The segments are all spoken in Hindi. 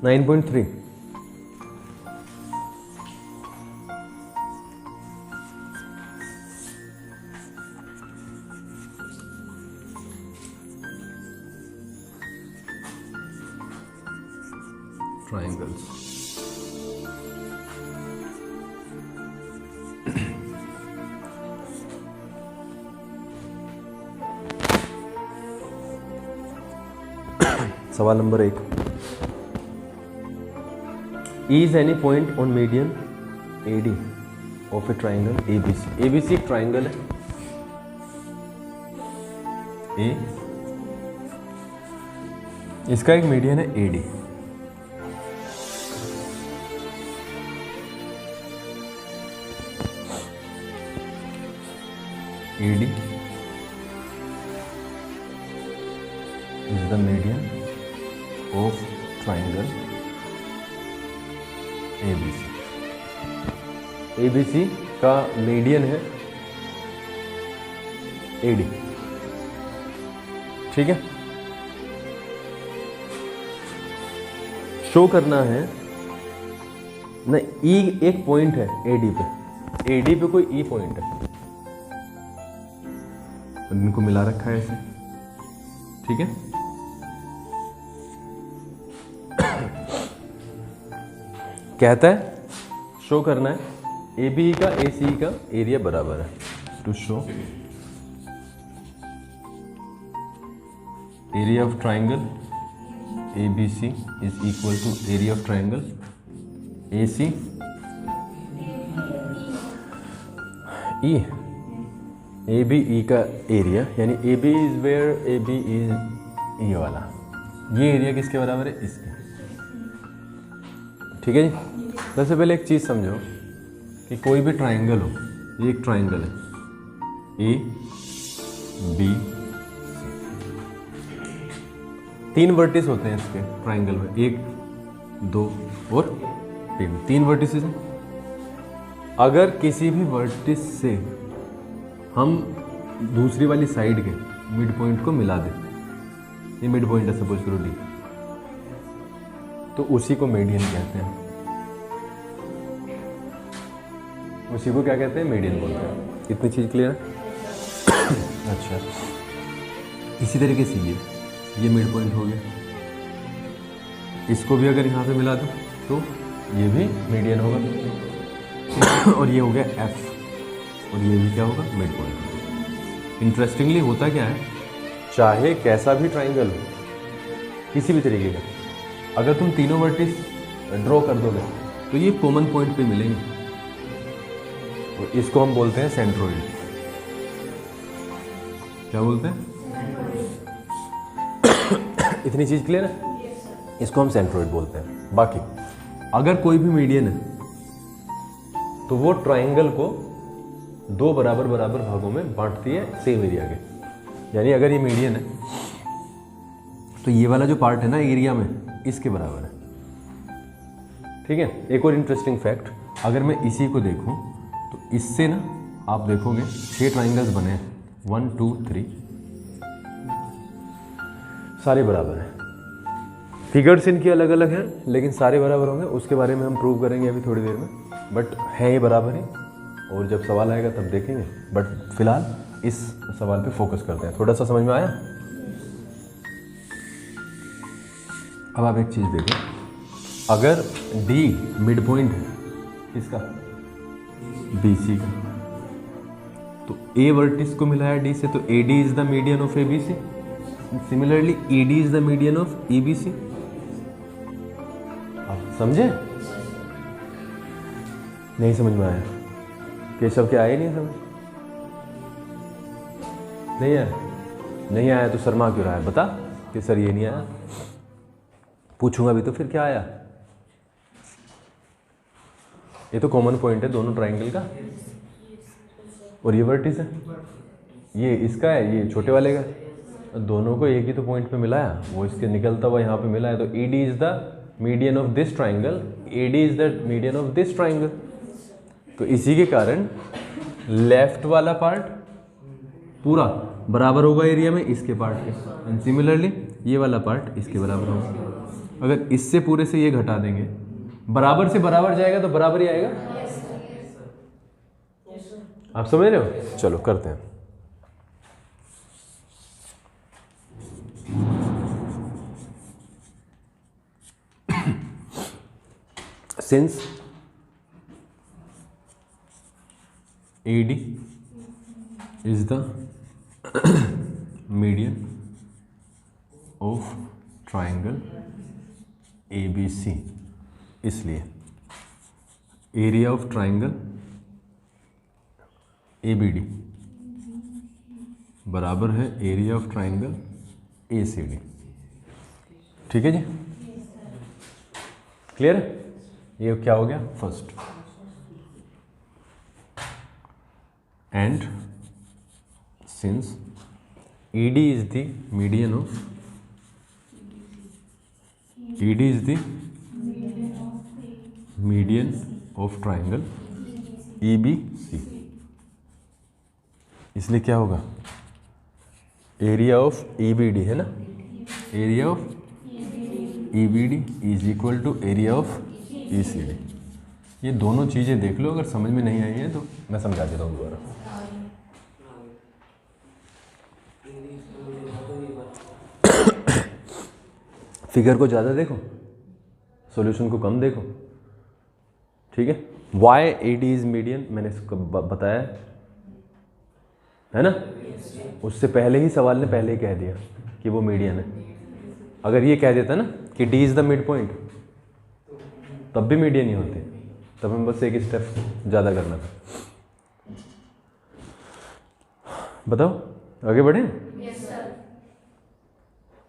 9.3। ट्राइंगल्स। सवाल number 1, is any point on median AD of A triangle ABC। ABC एक ट्राइंगल है A, इसका एक मीडियन है AD। AD is the median of triangle ABC। ABC का मीडियन है AD, ठीक है। शो करना है ना, E एक पॉइंट है AD पे कोई E पॉइंट है, इनको मिला रखा है ऐसे, ठीक है। कहता है शो करना है AB का AC का एरिया बराबर है। To show area of triangle ABC is equal to area of triangle AC E। AB E का एरिया, यानी AB is where AB is ये वाला, ये एरिया किसके बराबर है, इसके, ठीक है जी। सबसे पहले एक चीज़ समझो कि कोई भी ट्राइंगल हो, ये एक ट्राइंगल है AB, तीन वर्टिस होते हैं इसके ट्राइंगल में, 1 2 और 3 वर्टिसेस हैं। अगर किसी भी वर्टिस से हम दूसरी वाली साइड के मिड पॉइंट को मिला दें, ये मिड पॉइंट है सपोज करो D, तो उसी को मीडियन कहते हैं, उसी को क्या कहते हैं, मीडियन बोलते हैं। इतनी चीज़ क्लियर है? अच्छा, इसी तरीके से ये मिड पॉइंट हो गया, इसको भी अगर यहाँ पे मिला दो तो ये भी मीडियन होगा और ये हो गया F, और ये भी क्या होगा, मिड पॉइंट। इंटरेस्टिंगली होता क्या है, चाहे कैसा भी ट्राइंगल हो, किसी भी तरीके का, अगर तुम तीनों वर्टिस ड्रॉ कर दोगे तो ये कॉमन पॉइंट पे मिलेंगे, और इसको हम बोलते हैं सेंट्रोइड। क्या बोलते हैं? इतनी चीज क्लियर है? इसको हम सेंट्रोइड बोलते हैं। बाकी अगर कोई भी मीडियन है तो वो ट्राइंगल को 2 बराबर भागों में बांटती है सेम एरिया के। यानी अगर ये मीडियन है तो ये वाला जो पार्ट है ना एरिया में, इसके बराबर है, ठीक है। एक और इंटरेस्टिंग फैक्ट, अगर मैं इसी को देखूं तो इससे ना आप देखोगे 6 ट्राइंगल्स बने हैं, 1 2 3, सारे बराबर हैं। फिगर्स इनकी अलग अलग हैं लेकिन सारे बराबर होंगे, उसके बारे में हम प्रूव करेंगे अभी थोड़ी देर में, बट है ये बराबर ही, और जब सवाल आएगा तब देखेंगे। बट फिलहाल इस सवाल पे फोकस करते हैं। थोड़ा सा समझ में आया? अब आप एक चीज़ देखो, अगर D मिड पॉइंट है किसका, BC का, तो A वर्टिस को मिलाया D से, तो AD is the median of ABC। Similarly ED is the median of EBC। आप समझे? नहीं समझ में आया? केशव क्या आया नहीं समझ? नहीं आया? नहीं आया तो शर्मा क्यों रहा है? बता कि सर ये नहीं आया। पूछूंगा भी तो फिर क्या आया? ये तो कॉमन पॉइंट है दोनों ट्राइंगल का, और ये वर्टिस है, ये इसका है, ये छोटे वाले का, दोनों को एक ही तो पॉइंट पे मिलाया, वो इसके निकलता हुआ यहाँ पे मिला है, तो ED is the median of this triangle, AD is the median of this triangle. तो इसी के कारण लेफ्ट वाला पार्ट पूरा बराबर होगा एरिया में इसके पार्ट के, एंड सिमिलरली ये वाला पार्ट इसके बराबर होगा। अगर इससे पूरे से ये घटा देंगे, बराबर से बराबर जाएगा तो बराबर ही आएगा। आप समझ रहे हो? चलो करते हैं। Since AD is the median of triangle ABC, इसलिए एरिया ऑफ ट्राइंगल ABD बराबर है एरिया ऑफ ट्राइंगल ACD। ठीक है जी, क्लियर है? ये क्या हो गया? First. And since ED is the median of median of triangle EBC, इसलिए क्या होगा? एरिया ऑफ EBD है ना, area of EBD is equal to area of ECD। ये दोनों चीज़ें देख लो, अगर समझ में नहीं आई है तो मैं समझा देता हूँ दोबारा। फिगर को ज़्यादा देखो, सॉल्यूशन को कम देखो, ठीक है। वाई AD इज मीडियन मैंने इसको बताया है ना, उससे पहले ही सवाल ने पहले ही कह दिया कि वो मीडियन है। अगर ये कह देता ना कि D is the mid point, तब भी मीडियन ही होते, तब हमें बस एक स्टेप ज़्यादा करना था। बताओ आगे बढ़े? Yes sir.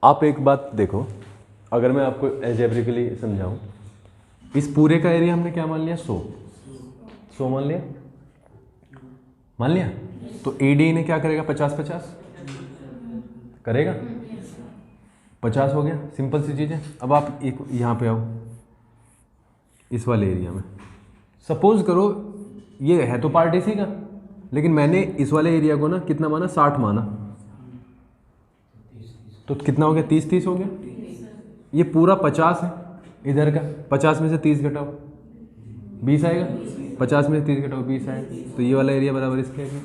आप एक बात देखो, अगर मैं आपको एल्जेब्रिकली समझाऊं, इस पूरे का एरिया हमने क्या मान लिया? 100 मान लिया। तो AD ने क्या करेगा? 50-50 करेगा, 50 हो गया। सिंपल सी चीज़ है। अब आप एक यहाँ पे आओ, इस वाले एरिया में सपोज करो ये है तो पार्ट इसी का, लेकिन मैंने इस वाले एरिया को ना कितना माना? 60 माना, तो कितना हो गया? 30-30 हो गया। ये पूरा 50 है इधर का, 50 में से 30 घटाओ 20 आएगा, 50 में से 30 घटाओ 20 आएगा, तो ये वाला एरिया बराबर इसके आएगा।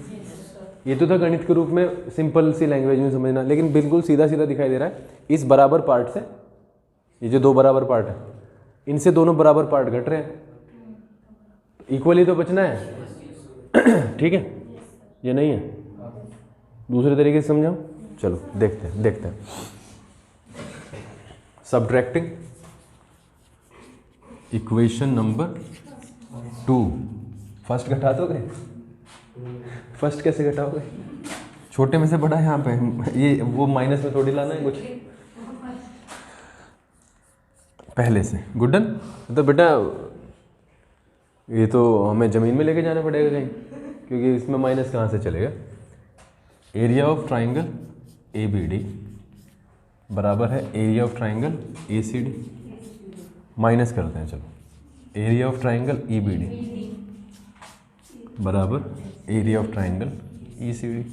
ये तो था गणित के रूप में, सिंपल सी लैंग्वेज में समझना, लेकिन बिल्कुल सीधा सीधा दिखाई दे रहा है। इस बराबर पार्ट से, ये जो 2 बराबर पार्ट है, इनसे दोनों बराबर पार्ट घट रहे हैं, इक्वली तो बचना है, ठीक है। ये नहीं है, दूसरे तरीके से समझाओ। चलो देखते हैं। Subtracting equation number 2। फर्स्ट घटा दोगे? फर्स्ट कैसे घटाओगे? छोटे में से बड़ा यहाँ पे, ये वो माइनस में थोड़ी लाना है कुछ, पहले से गुडन। तो बेटा ये तो हमें ज़मीन में लेके जाना पड़ेगा कहीं, क्योंकि इसमें माइनस कहाँ से चलेगा। एरिया ऑफ ट्राइंगल ABD बराबर है area of triangle ACD, minus करते हैं। चलो, एरिया ऑफ ट्राइंगल EBD बराबर area of triangle ECD।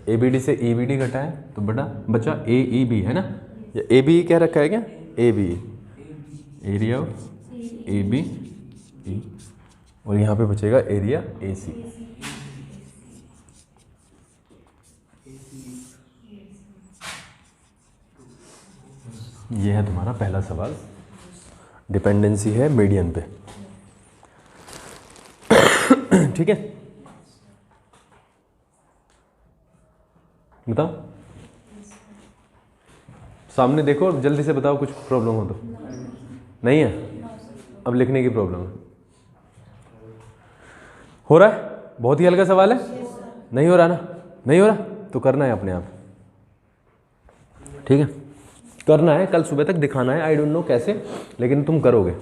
ABD से EBD घटाएं तो बचा AEB है ना, या ABE क्या रखा है क्या? ABE, एरिया ऑफ ABE, और यहाँ पे बचेगा एरिया AC। ये है तुम्हारा पहला सवाल, डिपेंडेंसी है मीडियन पे, ठीक है। बताओ, सामने देखो, जल्दी से बताओ, कुछ प्रॉब्लम हो तो? नहीं है? अब लिखने की प्रॉब्लम है। हो रहा है? बहुत ही हल्का सवाल है। नहीं हो रहा ना? नहीं हो रहा तो करना है अपने आप, ठीक है, करना है। कल सुबह तक दिखाना है, आई डोंट नो कैसे, लेकिन तुम करोगे।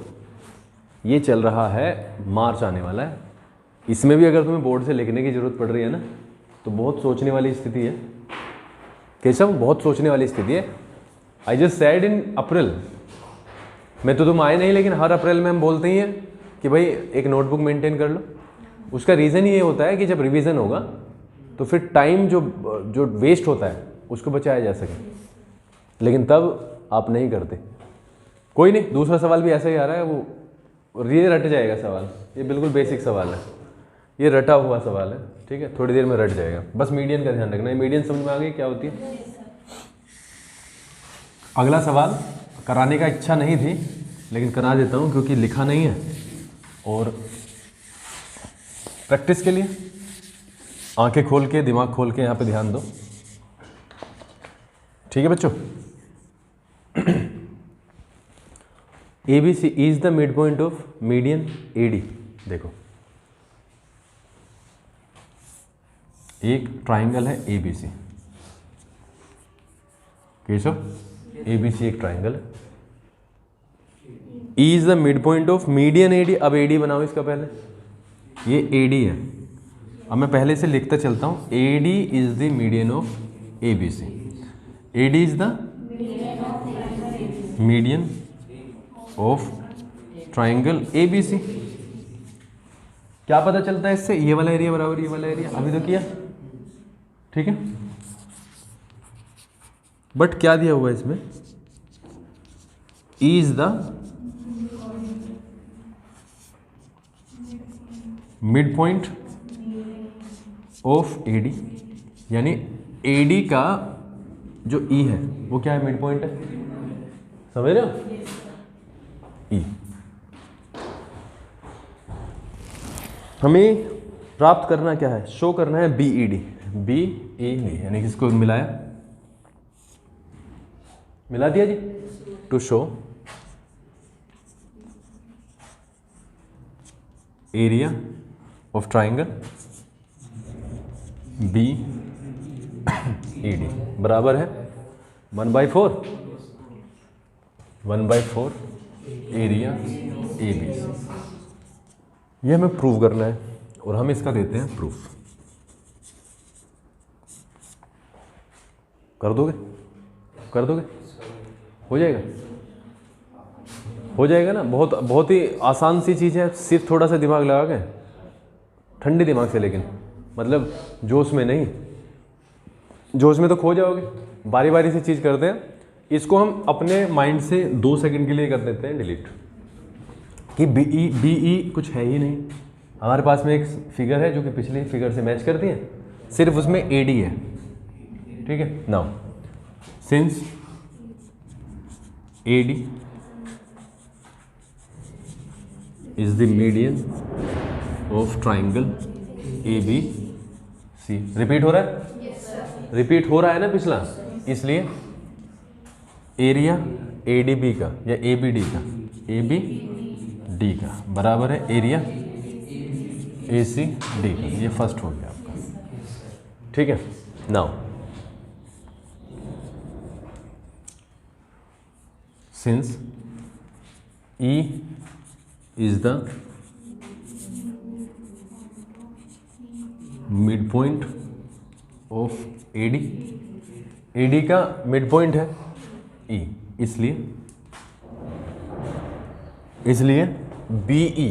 ये चल रहा है, मार्च आने वाला है, इसमें भी अगर तुम्हें बोर्ड से लिखने की ज़रूरत पड़ रही है ना, तो बहुत सोचने वाली स्थिति है केशव, बहुत सोचने वाली स्थिति है। आई जस्ट सेड इन अप्रैल में तो तुम आए नहीं, लेकिन हर अप्रैल में हम बोलते ही हैं कि भाई एक नोटबुक मेंटेन कर लो। उसका रीज़न ये होता है कि जब रिवीजन होगा तो फिर टाइम जो वेस्ट होता है उसको बचाया जा सके, लेकिन तब आप नहीं करते। कोई नहीं, दूसरा सवाल भी ऐसा ही आ रहा है, वो ये रट जाएगा सवाल, ये बिल्कुल बेसिक सवाल है, ये रटा हुआ सवाल है, ठीक है, थोड़ी देर में रट जाएगा। बस मीडियन का ध्यान रखना है। मीडियन समझ में आ गई क्या होती है? अगला सवाल कराने का इच्छा नहीं थी, लेकिन करा देता हूँ क्योंकि लिखा नहीं है और प्रैक्टिस के लिए। आंखें खोल के, दिमाग खोल के यहाँ पे ध्यान दो, ठीक है बच्चों। ABC is the mid point of median AD। देखो एक ट्राइंगल है ABC, केशव ABC एक ट्राइंगल है, E is the mid point of median AD। अब AD बनाओ इसका पहले, ये AD है। अब मैं पहले से लिखता चलता हूँ, AD is the median of ABC। AD is the median of triangle ABC। क्या पता चलता है इससे? ये वाला एरिया बराबर ये वाला एरिया, अभी तो किया, ठीक है। बट क्या दिया हुआ है इसमें? E is the mid point of AD, यानी AD का जो E है वो क्या है? मिड पॉइंट है, समझ रहे हो? E हमें प्राप्त करना क्या है? शो करना है BED, BED यानी किसको मिलाया? मिला दिया जी। To show area of triangle BED बराबर है 1/4 एरिया ABC। ये हमें प्रूव करना है और हम इसका देते हैं प्रूफ। कर दोगे? कर दोगे? हो जाएगा? हो जाएगा ना। बहुत ही आसान सी चीज़ है, सिर्फ थोड़ा सा दिमाग लगा के, ठंडे दिमाग से, लेकिन मतलब जोश में नहीं। जोश में तो खो जाओगे। बारी बारी से चीज़ करते हैं। इसको हम अपने माइंड से 2 सेकंड के लिए कर देते हैं डिलीट, कि BE कुछ है ही नहीं। हमारे पास में एक फिगर है जो कि पिछली फिगर से मैच करती है, सिर्फ उसमें AD है, ठीक है। Now since AD is the median of triangle ABC। Repeat हो रहा है? रिपीट हो रहा है ना पिछला, इसलिए एरिया ADB का या ABD का बराबर है एरिया ACD का। ये फर्स्ट हो गया आपका, ठीक है। Now since E is the mid point of AD का मिड पॉइंट है E, इसलिए BE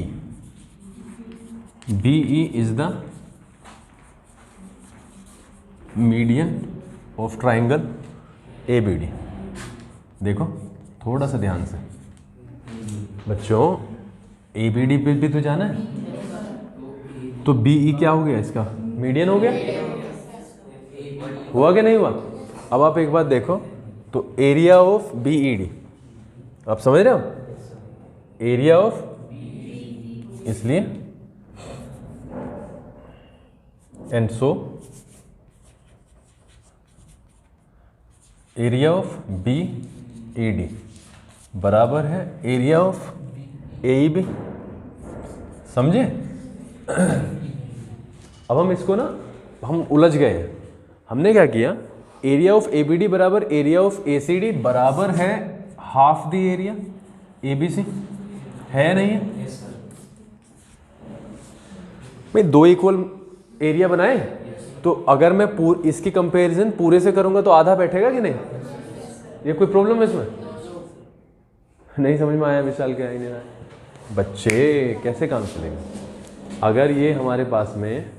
is the median of triangle ABD। देखो थोड़ा सा ध्यान से बच्चों, ABD पे भी तो जाना है, तो BE क्या हो गया? इसका मीडियन हो गया। हुआ कि नहीं हुआ? अब आप एक बात देखो, तो एरिया ऑफ BED, आप समझ रहे हो? एरिया ऑफ, इसलिए and so area of BED बराबर है एरिया ऑफ AEB। समझे? अब हम इसको ना, हम उलझ गए हैं। हमने क्या किया? एरिया ऑफ ABD बराबर एरिया ऑफ ACD बराबर है हाफ द एरिया ABC, है नहीं है? मैं 2 इक्वल एरिया बनाए, तो अगर मैं इसकी कंपैरिजन पूरे से करूंगा तो आधा बैठेगा कि नहीं? ये कोई प्रॉब्लम है इसमें? नहीं समझ में आया विशाल? क्या ही नहीं आया? बच्चे कैसे काम चलेगा? अगर ये हमारे पास में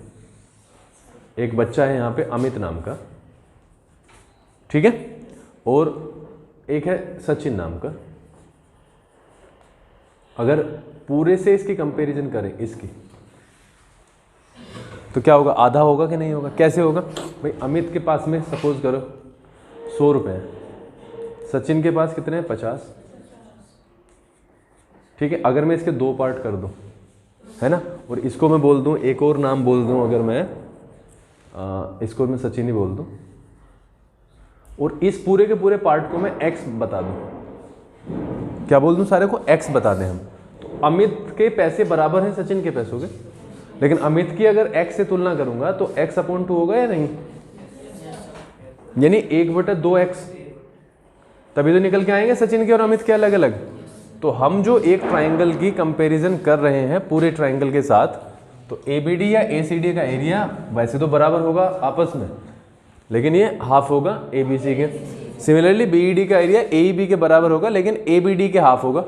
एक बच्चा है यहाँ पे अमित नाम का, ठीक है, और एक है सचिन नाम का, अगर पूरे से इसकी कंपैरिजन करें इसकी, तो क्या होगा, आधा होगा कि नहीं होगा? कैसे होगा भाई? अमित के पास में सपोज करो 100 रुपये हैं, सचिन के पास कितने हैं? 50। ठीक है, अगर मैं इसके 2 पार्ट कर दूं, है ना, और इसको मैं बोल दूं, एक और नाम बोल दूं, अगर मैं इसको मैं सचिन ही बोल दूं, और इस पूरे के पूरे पार्ट को मैं x बता दूं, क्या बोल दूं, सारे को x बता दें हम, तो अमित के पैसे बराबर हैं सचिन के पैसों के, लेकिन अमित की अगर x से तुलना करूंगा तो x/2 होगा या नहीं, यानी 1/2x, तभी तो निकल के आएंगे सचिन के और अमित के अलग अलग। तो हम जो एक ट्राइंगल की कंपैरिजन कर रहे हैं पूरे ट्राइंगल के साथ, तो ABD या ACD का एरिया वैसे तो बराबर होगा आपस में, लेकिन ये हाफ होगा ABC के। सिमिलरली BED का एरिया AEB के बराबर होगा, लेकिन ABD के हाफ होगा।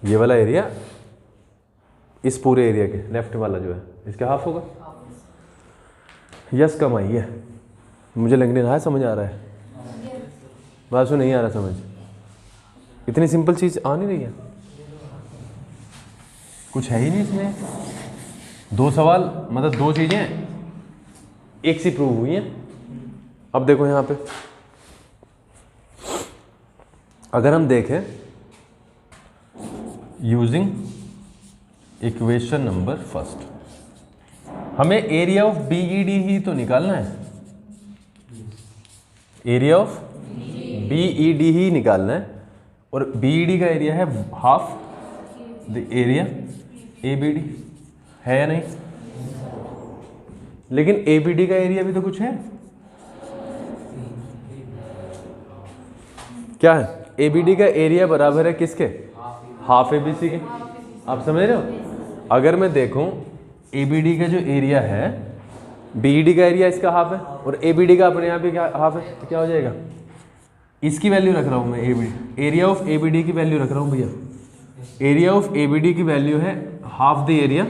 ये वाला एरिया इस पूरे एरिया के लेफ्ट वाला जो है इसके हाफ होगा। यस कम आई है, मुझे लगने रहा है समझ आ रहा है, बात नहीं आ रहा समझ, इतनी सिंपल चीज आ नहीं रही है, कुछ है ही नहीं इसमें। 2 सवाल मतलब 2 चीजें एक सी प्रूव हुई हैं। अब देखो यहां पे अगर हम देखें यूजिंग इक्वेशन नंबर फर्स्ट, हमें एरिया ऑफ BED ही तो निकालना है, एरिया ऑफ BED ही निकालना है, और BED का एरिया है हाफ द एरिया ABD, है या नहीं? लेकिन ABD का एरिया भी तो कुछ है, क्या है? ABD का एरिया बराबर है किसके? हाफ ABC के। आप समझ रहे हो? अगर मैं देखूं ABD का जो एरिया है, BED का एरिया इसका हाफ है और ABD का अपने यहाँ पे क्या हाफ है, तो क्या हो जाएगा? इसकी वैल्यू रख रहा हूं मैं, ABD एरिया ऑफ ABD की वैल्यू रख रहा हूं भैया, एरिया ऑफ ABD की वैल्यू है हाफ द एरिया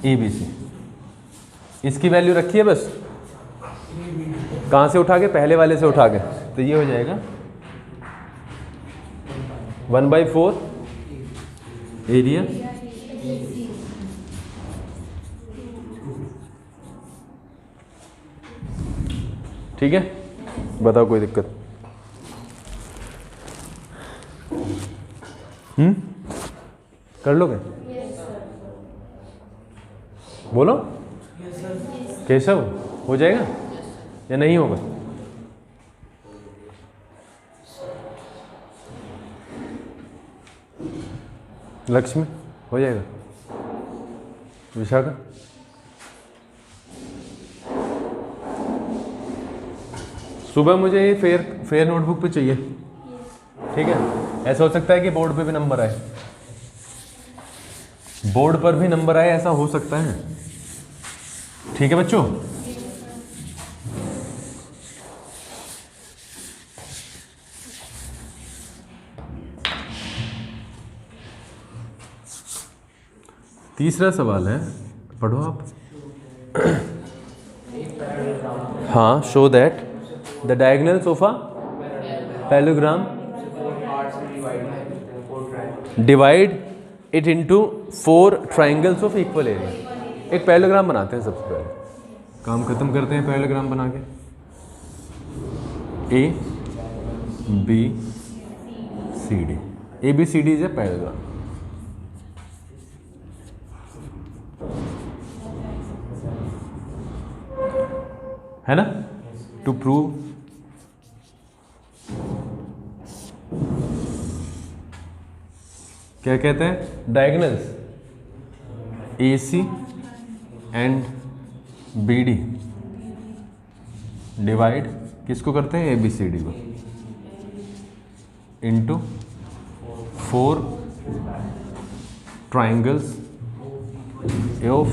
ABC, इसकी वैल्यू रखी है बस, कहां से उठा के? पहले वाले से उठा के, तो ये हो जाएगा 1/4 एरिया ठीक है। बताओ कोई दिक्कत? कर लोगे? बोलो केशव, हो जाएगा या नहीं होगा? लक्ष्मी हो जाएगा? विशाखा? सुबह मुझे ये फेयर नोटबुक पे चाहिए, ठीक है? ऐसा हो सकता है कि बोर्ड पे भी नंबर आए, बोर्ड पर भी नंबर आए, ऐसा हो सकता है, ठीक है बच्चों? तीसरा सवाल है, पढ़ो आप। हाँ, show that the diagonals of a parallelogram divide it into 4 triangles of equal area. एक पैरेललोग्राम बनाते हैं, सबसे पहले काम खत्म करते हैं पैरेललोग्राम बना के। ABCD, ABCD is a parallelogram, है ना? टू प्रूव क्या कहते हैं? Diagonals AC and BD divide किसको करते हैं? ABCD को, इनटू 4 ट्राइंगल्स ऑफ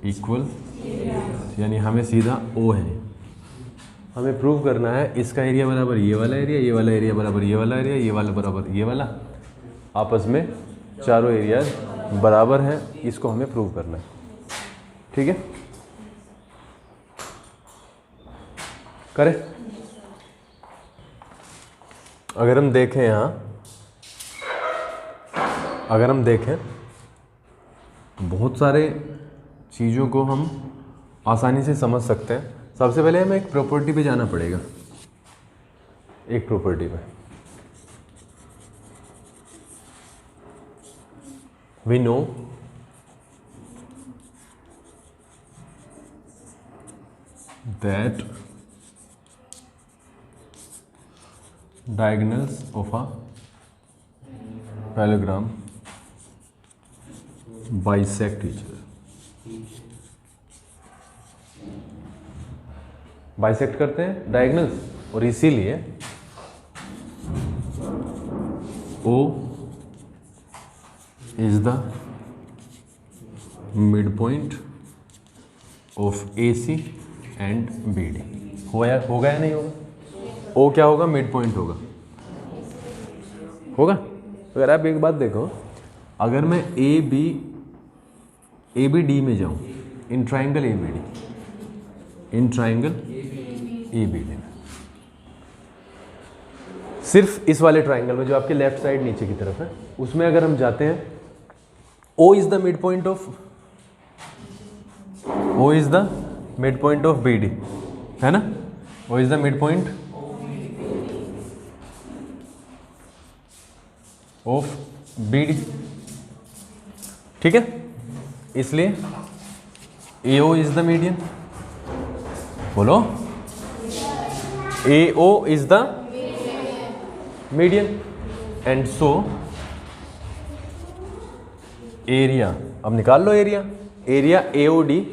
इक्वल, यानी हमें सीधा O है, हमें प्रूव करना है इसका एरिया बराबर ये वाला एरिया, ये वाला एरिया बराबर ये वाला एरिया, ये वाला बराबर ये वाला, आपस में चारों एरियाज बराबर हैं, इसको हमें प्रूव करना है। ठीक है, करें। अगर हम देखें यहाँ, अगर हम देखें तो बहुत सारे चीज़ों को हम आसानी से समझ सकते हैं। सबसे पहले हमें एक प्रॉपर्टी पे जाना पड़ेगा, एक प्रॉपर्टी पे। We know that diagonals of a parallelogram bisect each other. Bisect करते हैं डायगोनल्स, और इसीलिए O is the midpoint of AC and BD। होगा या नहीं होगा? O क्या होगा? मिड पॉइंट होगा। अगर आप एक बात देखो, अगर मैं ए बी डी में जाऊं, in triangle A B D में, सिर्फ इस वाले ट्राइंगल में जो आपके लेफ्ट साइड नीचे की तरफ है, उसमें अगर हम जाते हैं, O is the mid point of B D, है ना? O is the mid point of B D. ठीक है, इसलिए AO इज द मीडियन। बोलो, AO is the median, and so area, अब निकाल लो एरिया AOD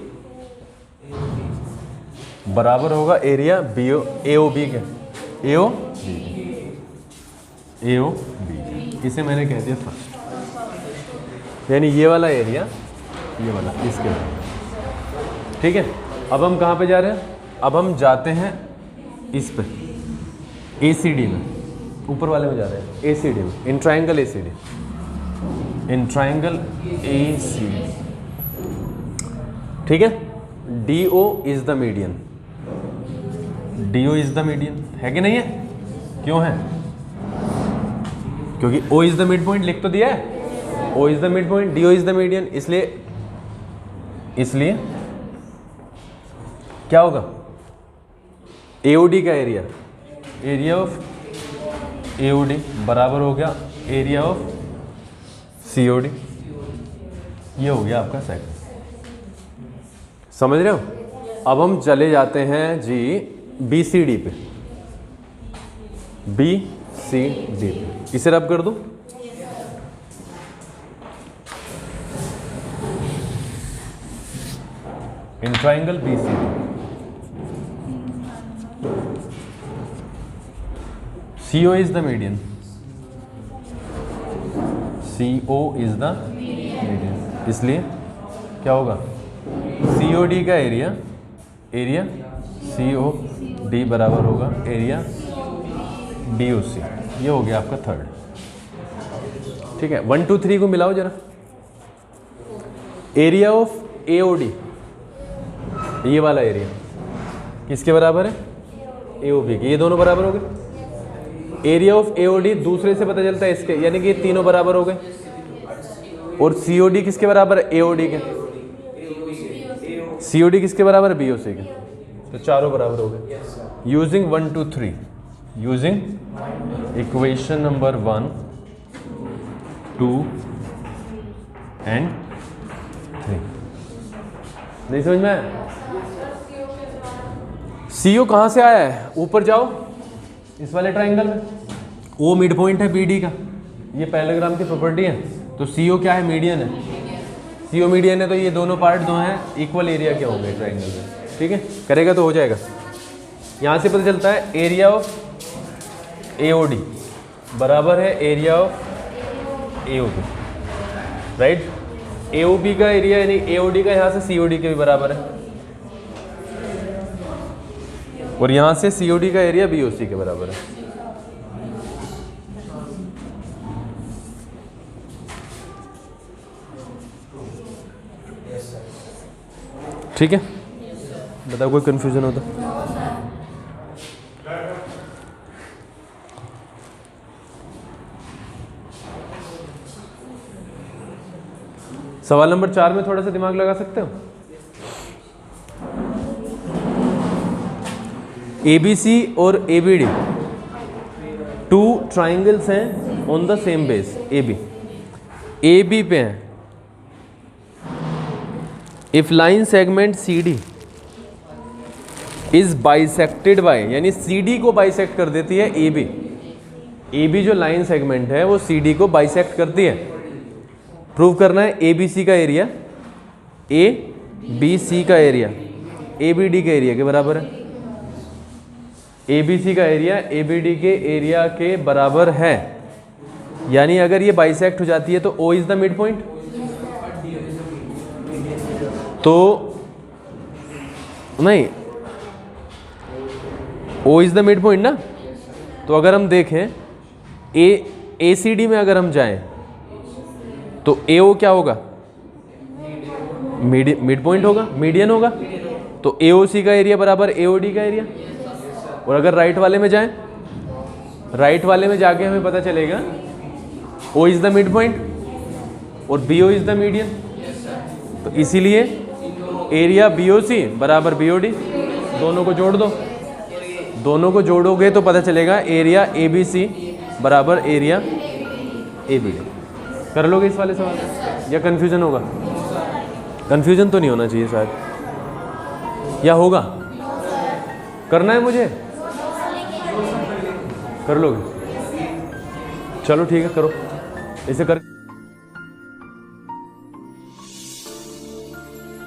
बराबर होगा एरिया AOB के, AOB। इसे मैंने कह दिया फर्स्ट, यानी ये वाला एरिया, ये वाला इसके बराबर। ठीक है, अब हम कहाँ पे जा रहे हैं? अब हम जाते हैं इस पे ACD में, ऊपर वाले में जा रहे हैं ACD में, इन ट्राइंगल ACD। ठीक है, DO इज द मीडियन, है कि नहीं है? क्यों है? क्योंकि O is the mid point लिख तो दिया है, O is the mid point, DO is the median, इसलिए क्या होगा? AOD का एरिया ऑफ AOD बराबर हो गया एरिया ऑफ COD। ये हो गया आपका सेकंड। समझ रहे हो? अब हम चले जाते हैं जी BCD पे, इसे रब कर दो। In triangle BCD, CO is the median, इसलिए क्या होगा? COD का एरिया COD बराबर होगा एरिया DOC। ये हो गया आपका थर्ड। ठीक है, 1 2 3 को मिलाओ जरा। एरिया ऑफ AOD, ये वाला एरिया किसके बराबर है? AOB के। ये दोनों बराबर हो गए। एरिया ऑफ AOD दूसरे से पता चलता है इसके, यानी कि ये तीनों बराबर हो गए। और COD किसके बराबर है? AOD के। COD किसके बराबर है? BOC के। तो चारों बराबर हो गए। Using 1 2 3, using equation number 1 2 and 3। नहीं समझ में आया? CO कहाँ से आया है? ऊपर जाओ इस वाले ट्राइंगल में, O मिड पॉइंट है BD का, ये पैरेललोग्राम की प्रॉपर्टी है। तो CO क्या है? मीडियन है। CO मीडियन है, तो ये दोनों पार्ट जो हैं इक्वल एरिया के होंगे ट्राइंगल में। ठीक है, करेगा तो हो जाएगा। यहाँ से पता चलता है एरिया ऑफ AOD बराबर है area of AOB, right? AOB का एरिया यानी AOD का यहाँ से COD के भी बराबर है। और यहाँ से COD का एरिया BOC के बराबर है। ठीक है, बताओ कोई कंफ्यूजन होता? सवाल नंबर 4 में थोड़ा सा दिमाग लगा सकते हो। ABC और ABD टू ट्राइंगल्स हैं on the same base. AB पे हैं। If line segment CD is bisected by, यानी CD को बाइसेक्ट कर देती है AB जो लाइन सेगमेंट है वो CD को बाइसेक्ट करती है। प्रूव करना है ABC का एरिया ABC का एरिया ABD के एरिया के बराबर है। ABC का एरिया ABD के एरिया के बराबर है, यानी अगर ये बाइसेक्ट हो जाती है तो O is the mid point. तो नहीं, O is the mid point ना। तो अगर हम देखें ACD में अगर हम जाएं तो AO क्या होगा? मिड पॉइंट होगा, मीडियन होगा। तो AOC का एरिया बराबर AOD का एरिया। और अगर राइट वाले में जाएं, राइट वाले में जाके हमें पता चलेगा O is the mid point और BO इज द मीडियन। तो इसीलिए एरिया BOC बराबर BOD। दोनों को जोड़ दो, दोनों को जोड़ोगे तो पता चलेगा एरिया ABC बराबर एरिया ABD। कर लोगे इस वाले सवाल या कंफ्यूजन होगा? कंफ्यूजन तो नहीं होना चाहिए शायद, या होगा? करना है मुझे? कर लोगे? चलो ठीक है, करो इसे कर।